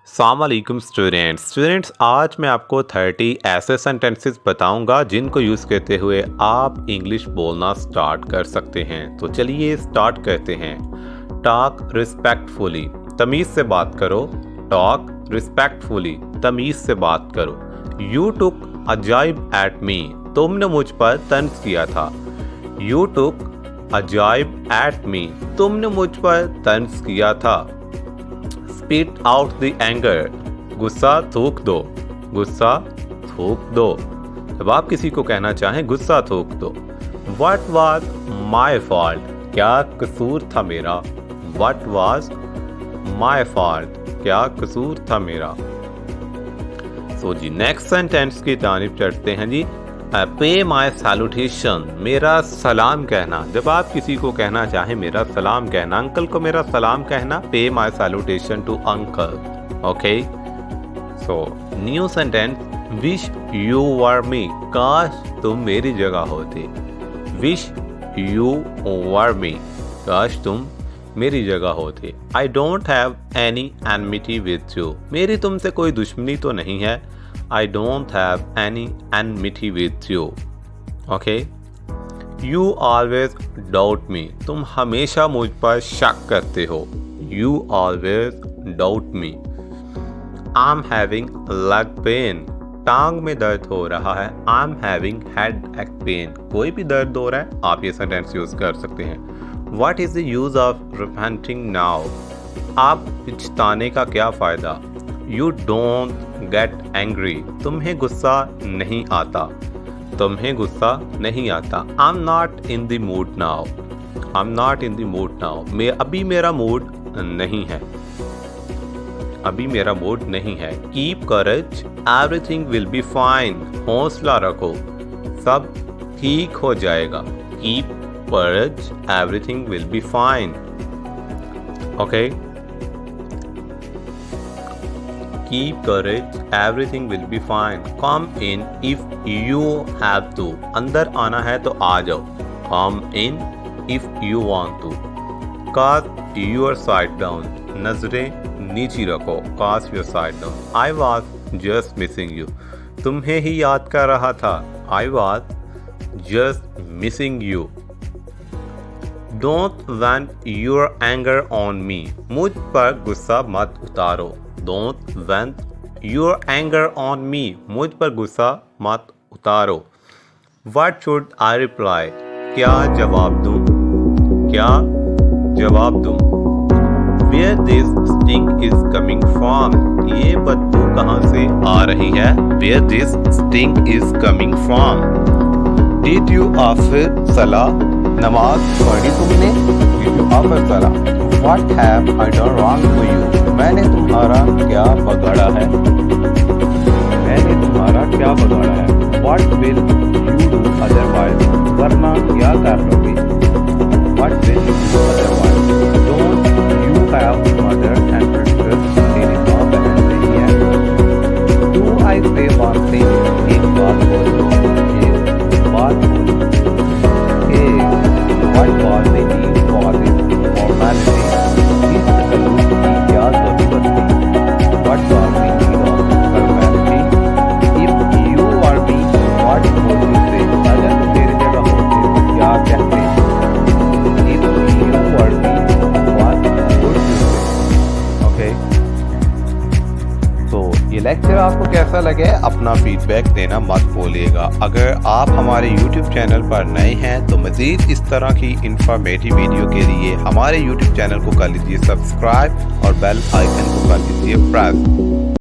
अस्सलाम वालेकुम स्टूडेंट्स आज मैं आपको 30 ऐसे सेंटेंसेस बताऊंगा जिनको यूज़ करते हुए आप इंग्लिश बोलना स्टार्ट कर सकते हैं। तो चलिए स्टार्ट करते हैं। टॉक रिस्पेक्टफुली, तमीज़ से बात करो। टॉक रिस्पेक्टफुली, तमीज़ से बात करो। यू टुक अजाइब एट मी, तुमने मुझ पर तंज किया था। यू टुक अजाइब एट मी, तुमने मुझ पर तंज किया था। स्पीट आउट द एंगर, गुस्सा थूक दो। गुस्सा थूक दो, जब आप किसी को कहना चाहें गुस्सा थूक दो। What was my fault, क्या कसूर था मेरा। What was my fault, क्या कसूर था मेरा। जी नेक्स्ट सेंटेंस की तारीफ चढ़ते हैं जी। पे माई सैल्यूटेशन, मेरा सलाम कहना। जब आप किसी को कहना चाहें मेरा सलाम कहना, अंकल को मेरा सलाम कहना, pay my salutation to uncle. Okay, so new sentence, wish you were me, काश तुम मेरी जगह होते। विश यू वर मी, काश तुम मेरी जगह होते। I don't have any enmity with you, मेरी तुमसे कोई दुश्मनी तो नहीं है। I don't have any enmity with you. Okay? You always doubt me. तुम हमेशा मुझ पर शक करते हो। You always doubt me. I'm having leg pain. टांग में दर्द हो रहा है। I'm having headache pain. कोई भी दर्द हो रहा है, आप ये सेंटेंस यूज कर सकते हैं। What is the use of repenting now? आप पछताने का क्या फ़ायदा। You don't get angry, तुम्हें गुस्सा नहीं आता। तुम्हें गुस्सा नहीं आता। I'm not in the mood now. I'm not in the mood now. अभी मेरा मूड नहीं है। अभी मेरा मूड नहीं है। Keep courage, everything will be fine. हौसला रखो, सब ठीक हो जाएगा। Keep courage, everything will be fine. Okay? Keep courage, everything will be fine. Come in if you have to. अंदर आना है तो आ जाओ। Come in if you want to. Cast your side down. नजरें नीची रखो। Cast your side down. I was just missing you. तुम्हें ही याद कर रहा था। I was just missing you. Don't vent your anger on me. मुझ पर गुस्सा मत उतारो। Don't vent your anger on me. मुझ पर गुस्सा मत उतारो। What should I reply? क्या जवाब दूँ? क्या जवाब दूँ? Where this stink is coming from? ये बदबू कहाँ से आ रही है? Where this stink is coming from? Did you offer salah? नमाज पढ़ी तुमने? Did you offer salah? What have I done wrong to you? मैंने तुम्हारा क्या बगाड़ा है? मैंने तुम्हारा क्या बगाड़ा है? What will you do otherwise? वरना क्या कर लोगे? What will you do otherwise? Don't you have mother and sister? तेरी माँ बहन नहीं है? Do I say one thing? एक बात बोलो, एक बात बोलो। What was the need for this formality? इस तकल्लुफ़ की क्या ज़रूरत थी? What was the need of formality? If you were me, what would you say? अगर तुम मेरी जगह होते तो क्या कहते? If you were me, what would you say? Okay? तो ये लेक्चर आपको कैसा लगे, अपना फीडबैक देना मत भूलिएगा। अगर आप हमारे YouTube चैनल पर नए हैं तो मज़ीद इस तरह की इंफॉर्मेटिव वीडियो के लिए हमारे YouTube चैनल को कर लीजिए सब्सक्राइब और बेल आइकन को कर लीजिए प्रेस।